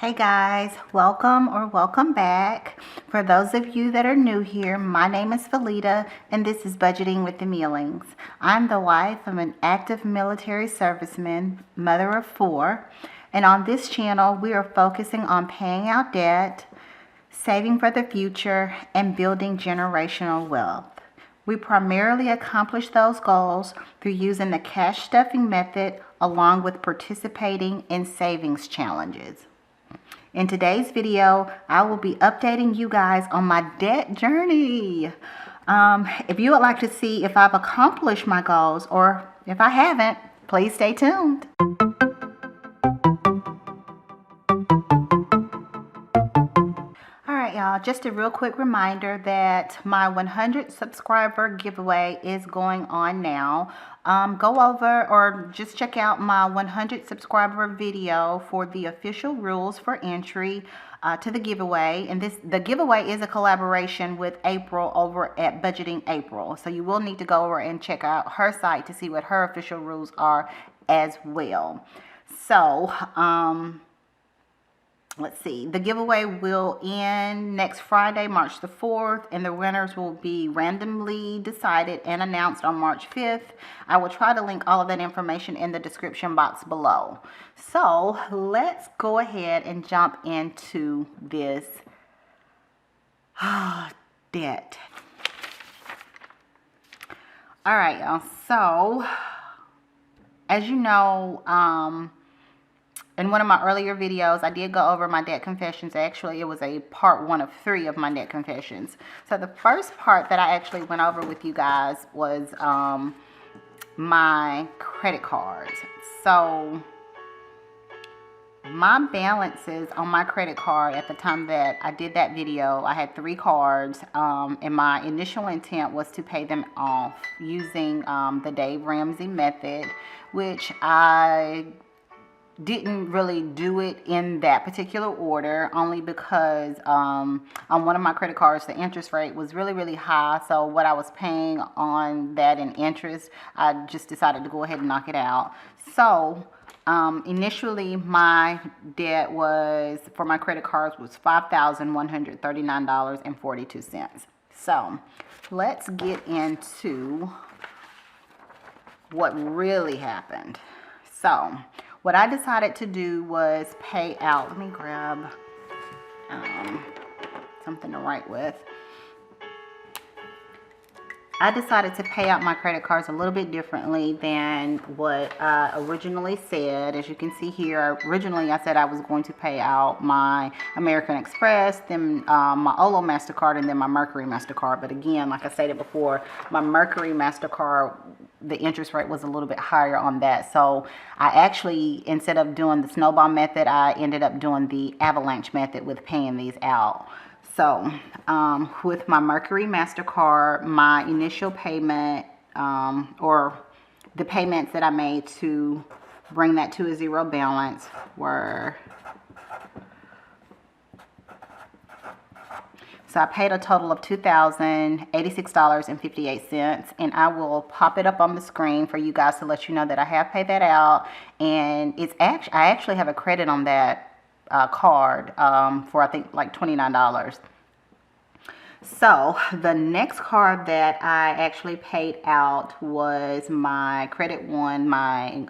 Hey guys, welcome or welcome back. For those of you that are new here, my name is Felita and this is Budgeting with the Mealings. I'm the wife of an active military serviceman, mother of 4, and on this channel we are focusing on paying out debt, saving for the future, and building generational wealth. We primarily accomplish those goals through using the cash stuffing method along with participating in savings challenges. In today's video, I will be updating you guys on my debt journey. If you would like to see if I've accomplished my goals or if I haven't, please stay tuned. Alright y'all, just a real quick reminder that my 100 subscriber giveaway is going on now. Go over or just check out my 100 subscriber video for the official rules for entry to the giveaway. And the giveaway is a collaboration with April over at Budgeting April. So you will need to go over and check out her site to see what her official rules are as well. So, let's see, the giveaway will end next Friday, March the 4th, and the winners will be randomly decided and announced on March 5th. I will try to link all of that information in the description box below. So let's go ahead and jump into this debt. All right, y'all. So as you know, in one of my earlier videos, I did go over my debt confessions. Actually, it was a part 1 of 3 of my debt confessions. So the first part that I actually went over with you guys was my credit cards. So my balances on my credit card at the time that I did that video, I had 3 cards, and my initial intent was to pay them off using the Dave Ramsey method, which I didn't really do it in that particular order, only because on one of my credit cards the interest rate was really high. So what I was paying on that in interest, I just decided to go ahead and knock it out. So initially my debt was, for my credit cards, was $5,139.42. So let's get into what really happened. So what I decided to do was pay out. Let me grab something to write with. I decided to pay out my credit cards a little bit differently than what I originally said. As you can see here, originally I said I was going to pay out my American Express, then my Olo MasterCard, and then my Mercury MasterCard. But again, like I stated before, my Mercury MasterCard, the interest rate was a little bit higher on that. So I actually, instead of doing the snowball method, I ended up doing the avalanche method with paying these out. So with my Mercury MasterCard, my initial payment, or the payments that I made to bring that to a 0 balance, were, so I paid a total of $2,086.58, and I will pop it up on the screen for you guys to let you know that I have paid that out. And it's I actually have a credit on that card for I think like $29. So the next card that I actually paid out was my Credit One, my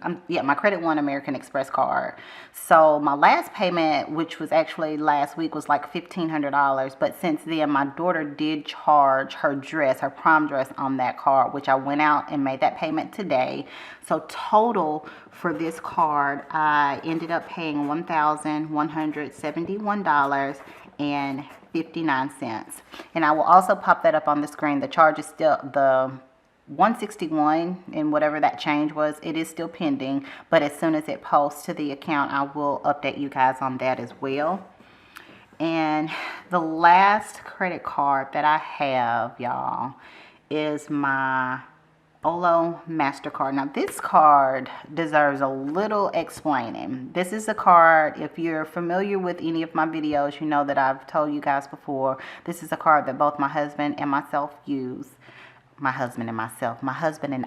Credit One American Express card. So my last payment, which was actually last week, was like $1,500. But since then, my daughter did charge her dress, her prom dress, on that card, which I went out and made that payment today. So total for this card, I ended up paying $1,171.59. And I will also pop that up on the screen. The charge is still the $161 and whatever that change was. It is still pending, but as soon as it posts to the account, I will update you guys on that as well. And the last credit card that I have, y'all, is my Olo MasterCard. Now this card deserves a little explaining. This is a card, if you're familiar with any of my videos, you know that I've told you guys before, this is a card that both my husband and myself use. My husband and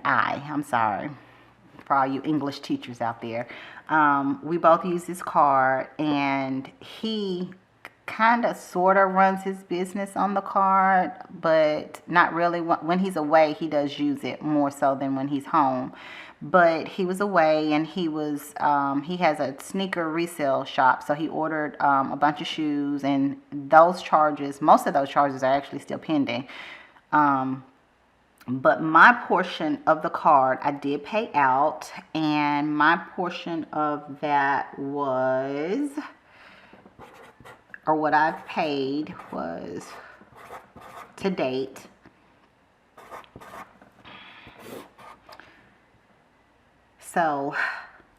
I, I'm sorry. for all you English teachers out there. We both use this card, and he kind of sort of runs his business on the card, but not really. When he's away, he does use it more so than when he's home. But he was away, and he has a sneaker resale shop, so he ordered a bunch of shoes, and most of those charges are actually still pending. But my portion of the card, I did pay out, and my portion of that was, or what I paid was, to date, so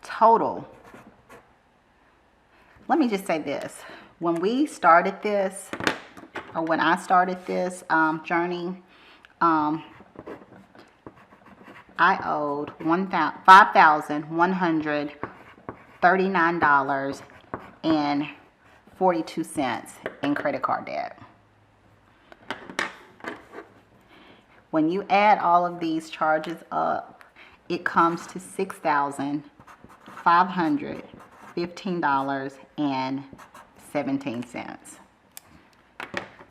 total, let me just say this. When we started this, or when I started this journey, I owed $5,139.42 in credit card debt. When you add all of these charges up, it comes to $6,515.17.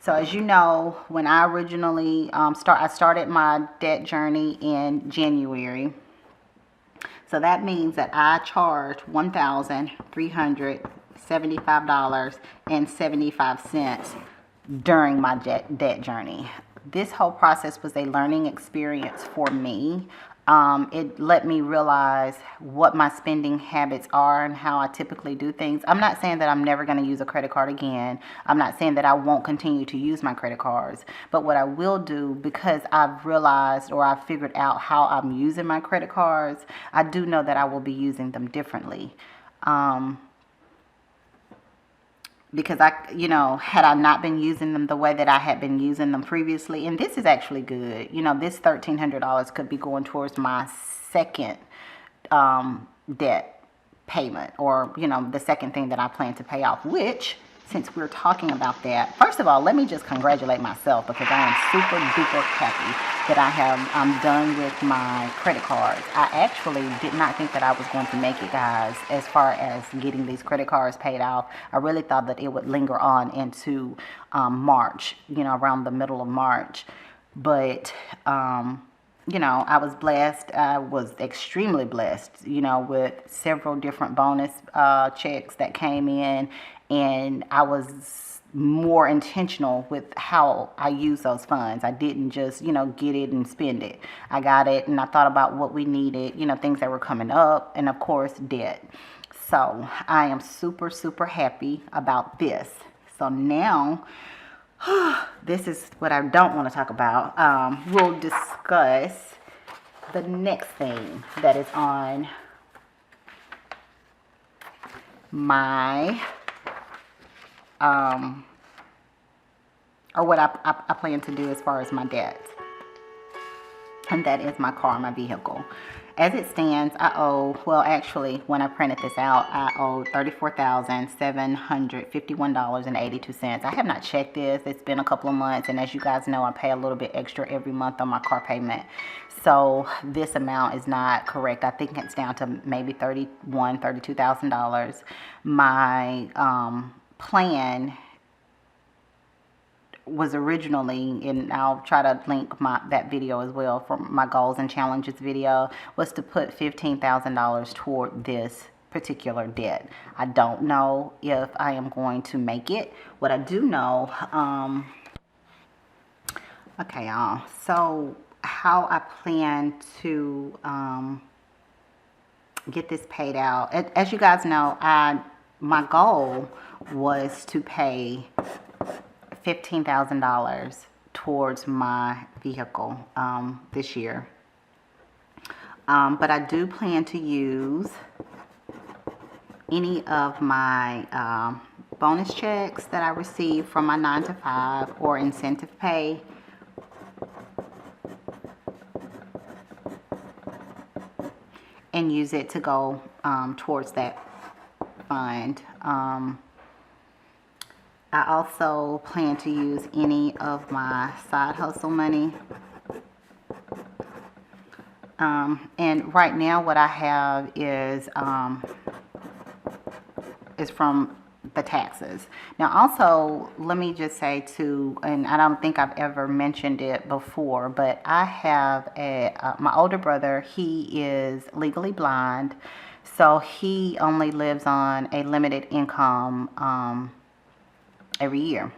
So as you know, when I originally I started my debt journey in January. So that means that I charged $1,375.75 during my debt journey. This whole process was a learning experience for me. It let me realize what my spending habits are and how I typically do things. I'm not saying that I'm never going to use a credit card again. I'm not saying that I won't continue to use my credit cards. But what I will do, because I've realized or I've figured out how I'm using my credit cards, I do know that I will be using them differently. Because had I not been using them the way that I had been using them previously, and this is actually good. This $1,300 could be going towards my second debt payment, or, the second thing that I plan to pay off, which, since we're talking about that, first of all, let me just congratulate myself, because I am super duper happy that I'm done with my credit cards. I actually did not think that I was going to make it, guys, as far as getting these credit cards paid off. I really thought that it would linger on into March, around the middle of March. But I was blessed. I was extremely blessed, with several different bonus checks that came in, and I was more intentional with how I use those funds. I didn't just, get it and spend it. I got it, and I thought about what we needed, things that were coming up, and of course, debt. So I am super, super happy about this. So now, this is what I don't want to talk about. We'll discuss the next thing that is on my or what I plan to do as far as my debt, and that is my car, my vehicle. As it stands, I owe, well, actually, when I printed this out, I owe $34,751.82. I have not checked this. It's been a couple of months, and as you guys know, I pay a little bit extra every month on my car payment. So this amount is not correct. I think it's down to maybe $32,000. My plan was originally, and I'll try to link that video as well from my goals and challenges video, was to put $15,000 toward this particular debt. I don't know if I am going to make it. What I do know, okay, y'all, so how I plan to get this paid out. As you guys know, my goal was to pay $15,000 towards my vehicle this year. But I do plan to use any of my bonus checks that I receive from my 9-to-5 or incentive pay and use it to go towards that fund. I also plan to use any of my side hustle money And right now what I have is from the taxes. Now also, let me just say too, and I don't think I've ever mentioned it before, but I have my older brother. He is legally blind, so he only lives on a limited income every year.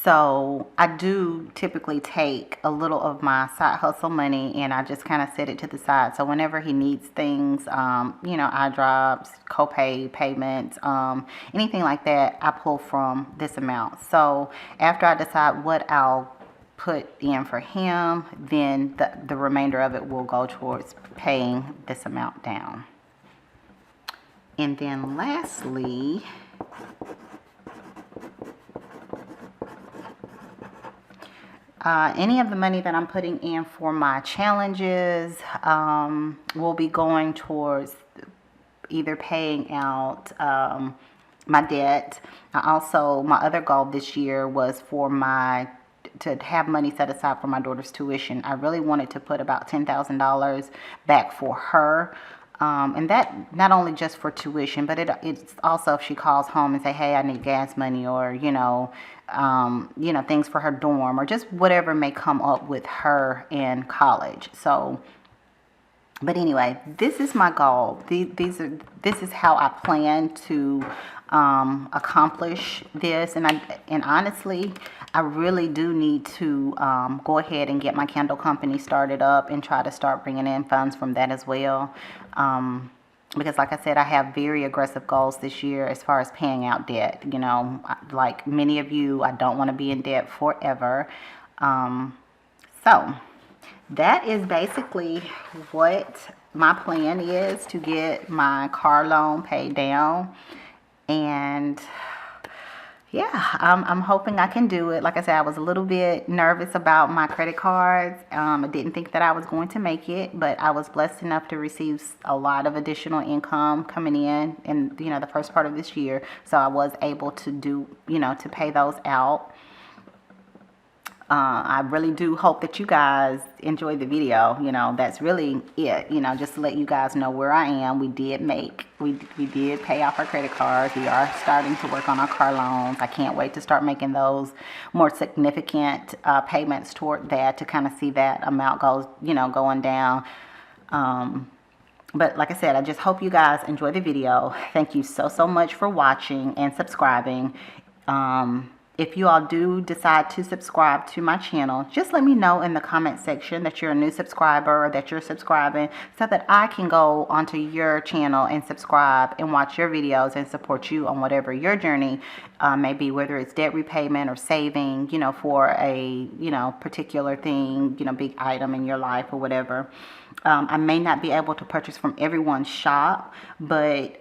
So I do typically take a little of my side hustle money and I just kind of set it to the side. So whenever he needs things, eye drops, copay payments, anything like that, I pull from this amount. So after I decide what I'll put in for him, then the remainder of it will go towards paying this amount down. And then lastly, any of the money that I'm putting in for my challenges will be going towards either paying out my debt. My other goal this year was to have money set aside for my daughter's tuition. I really wanted to put about $10,000 back for her. And that not only just for tuition, but it's also if she calls home and say, hey, I need gas money, or, things for her dorm, or just whatever may come up with her in college. So, but anyway, this is my goal. This is how I plan to accomplish this. And honestly, I really do need to go ahead and get my candle company started up and try to start bringing in funds from that as well. Because like I said, I have very aggressive goals this year as far as paying out debt. Like many of you, I don't want to be in debt forever. So that is basically what my plan is, to get my car loan paid down. And yeah, I'm hoping I can do it. Like I said, I was a little bit nervous about my credit cards. I didn't think that I was going to make it, but I was blessed enough to receive a lot of additional income coming in the first part of this year. So I was able to to pay those out. I really do hope that you guys enjoyed the video. That's really it. Just to let you guys know where I am. We did pay off our credit cards. We are starting to work on our car loans. I can't wait to start making those more significant payments toward that, to kind of see that amount going down. But like I said, I just hope you guys enjoy the video. Thank you so much for watching and subscribing. If you all do decide to subscribe to my channel, just let me know in the comment section that you're a new subscriber, or that you're subscribing, so that I can go onto your channel and subscribe and watch your videos and support you on whatever your journey may be, whether it's debt repayment or saving, for a, particular thing, big item in your life or whatever. I may not be able to purchase from everyone's shop, but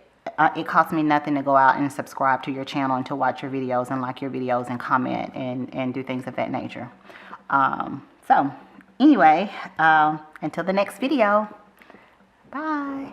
it costs me nothing to go out and subscribe to your channel and to watch your videos and like your videos and comment and do things of that nature. So anyway, until the next video, bye.